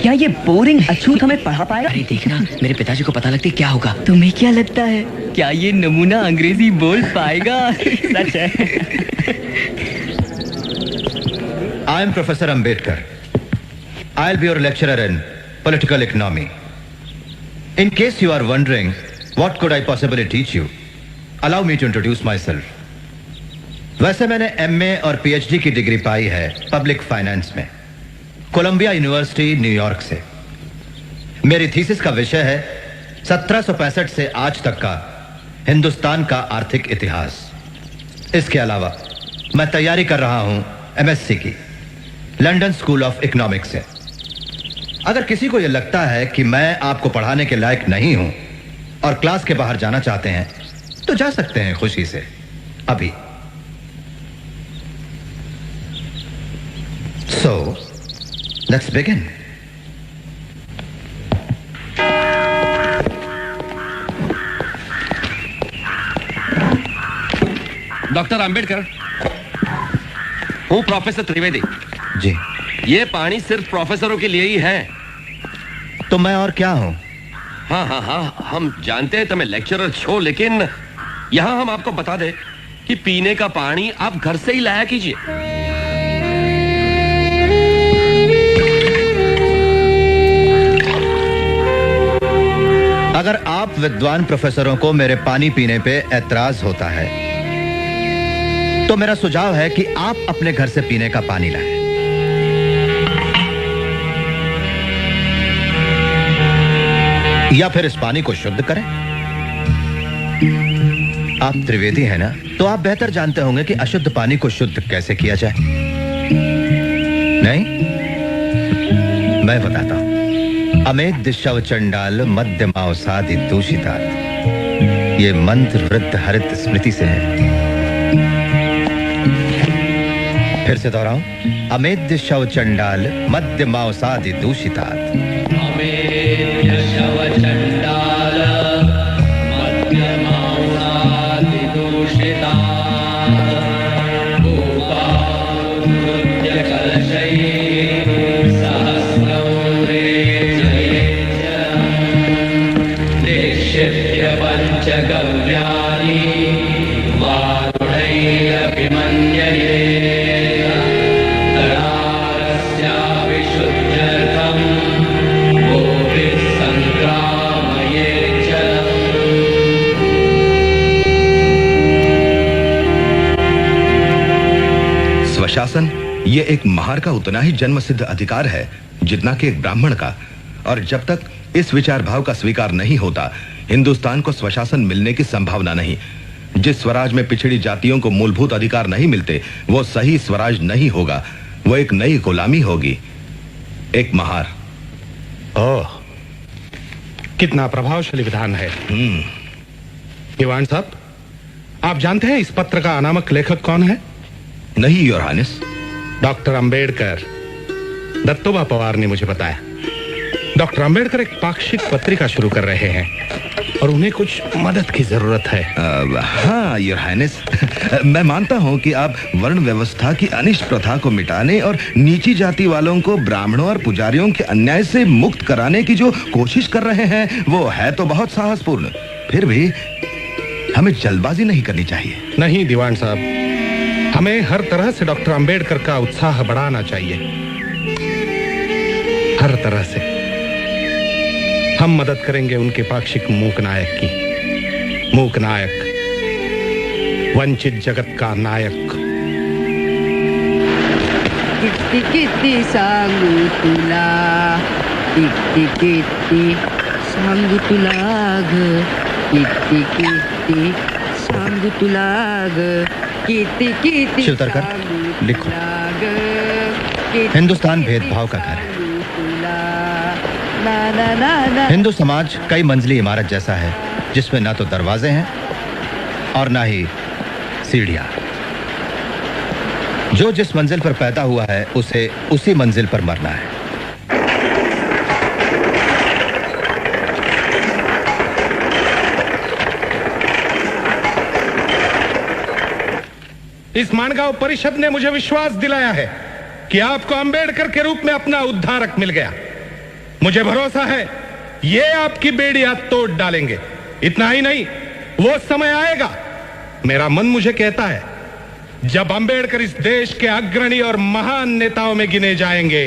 क्या ये बोरिंग अछूत हमें पढ़ा पाएगा? अरे देखना, मेरे पिताजी को पता लगती क्या होगा। तुम्हें क्या लगता है, क्या ये नमूना अंग्रेजी बोल पाएगा? सच है। I am Professor Ambedkar. I'll be your lecturer in political economy. In case you are wondering, what could I possibly teach you? Allow me to introduce myself. वैसे मैंने MA और PhD की डिग्री पाई है public finance में, Colombia university New York से। मेरी thesis का विषय है 1765 से आज तक का हिंदुस्तान का आर्थिक इतिहास। इसके अलावा मैं तैयारी कर रहा हूं MSc की लंदन स्कूल ऑफ इकोनॉमिक्स से। अगर किसी को यह लगता है कि मैं आपको पढ़ाने के लायक नहीं हूं और क्लास के बाहर जाना चाहते हैं तो जा सकते हैं खुशी से अभी। So, let's begin. Doctor Ambedkar, हूँ प्रोफेसर त्रिवेदी जी। ये पानी सिर्फ प्रोफेसरों के लिए ही है। तो मैं और क्या हूं? हाँ हाँ हाँ, हम जानते हैं तुम्हें लेक्चरर छो, लेकिन यहाँ हम आपको बता दें कि पीने का पानी आप घर से ही लाया कीजिए। अगर आप विद्वान प्रोफेसरों को मेरे पानी पीने पे ऐतराज होता है तो मेरा सुझाव है कि आप अपने घर से पीने का पानी लाएं। या फिर इस पानी को शुद्ध करें। आप त्रिवेदी हैं ना, तो आप बेहतर जानते होंगे कि अशुद्ध पानी को शुद्ध कैसे किया जाए। नहीं, मैं बताता हूं। अमेध शव चंडाल मध्यमाव साधि दूषितात्, ये मंत्र वृद्ध हरित स्मृति से है। फिर से दोहराऊं, अमेध शव चंडाल मध्यमाव साधि दूषितात्। अमेध शव चंडाल मध्यमाव साधि दूषितात्, गोपालकृत्य कलशैः गव्यानि वारुणैरपि मन्यये तडारस्य विशुद्ध्यर्थं गोभिः सङ्क्रामये स्वशासन ये एक महार का उतना ही जन्मसिद्ध अधिकार है जितना कि एक ब्राह्मण का, और जब तक इस विचार भाव का स्वीकार नहीं होता हिंदुस्तान को स्वशासन मिलने की संभावना नहीं। जिस स्वराज में पिछड़ी जातियों को मूलभूत अधिकार नहीं मिलते वो सही स्वराज नहीं होगा, वो एक नई गुलामी होगी, एक महार। ओह, कितना प्रभावशाली विधान है। दीवान साहब, आप जानते हैं इस पत्र का अनामक लेखक कौन है? नहीं your highness. Doctor Ambedkar. Dattoba Pawar ने मुझे बताया। डॉक्टर अंबेडकर एक पाक्षिक पत्रिका शुरू कर रहे हैं और उन्हें कुछ मदद की जरूरत है। हाँ योर हाइनेस, मैं मानता हूँ कि आप वर्ण व्यवस्था की अनिष्ट प्रथा को मिटाने और नीची जाति वालों को ब्राह्मणों और पुजारियों के अन्याय से मुक्त कराने की जो कोशिश कर रहे हैं वो है तो बहुत साहसपूर्ण। फिर भी हमें जल्दबाजी नहीं करनी चाहिए। नहीं दीवान साहब, हमें हर तरह से डॉक्टर अंबेडकर का उत्साह बढ़ाना चाहिए, हर तरह से। हम मदद करेंगे उनके पाक्षिक मूक नायक की। मूक नायक, वंचित जगत का नायक। किती किती सांगू तुला, किती किती सांगू तुला ग, किती किती सांगू तुला ग, किती किती शिवतरकर लिखो। हिंदुस्तान भेदभाव का घर है। हिंदू समाज कई मंजिली इमारत जैसा है जिसमें ना तो दरवाजे हैं और ना ही सीढ़ियां। जो जिस मंजिल पर पैदा हुआ है उसे उसी मंजिल पर मरना है। इस मानगांव परिषद ने मुझे विश्वास दिलाया है कि आपको अंबेडकर के रूप में अपना उद्धारक मिल गया। मुझे भरोसा है ये आपकी बेड़ियां तोड़ डालेंगे। इतना ही नहीं, वो समय आएगा, मेरा मन मुझे कहता है, जब अंबेडकर इस देश के अग्रणी और महान नेताओं में गिने जाएंगे।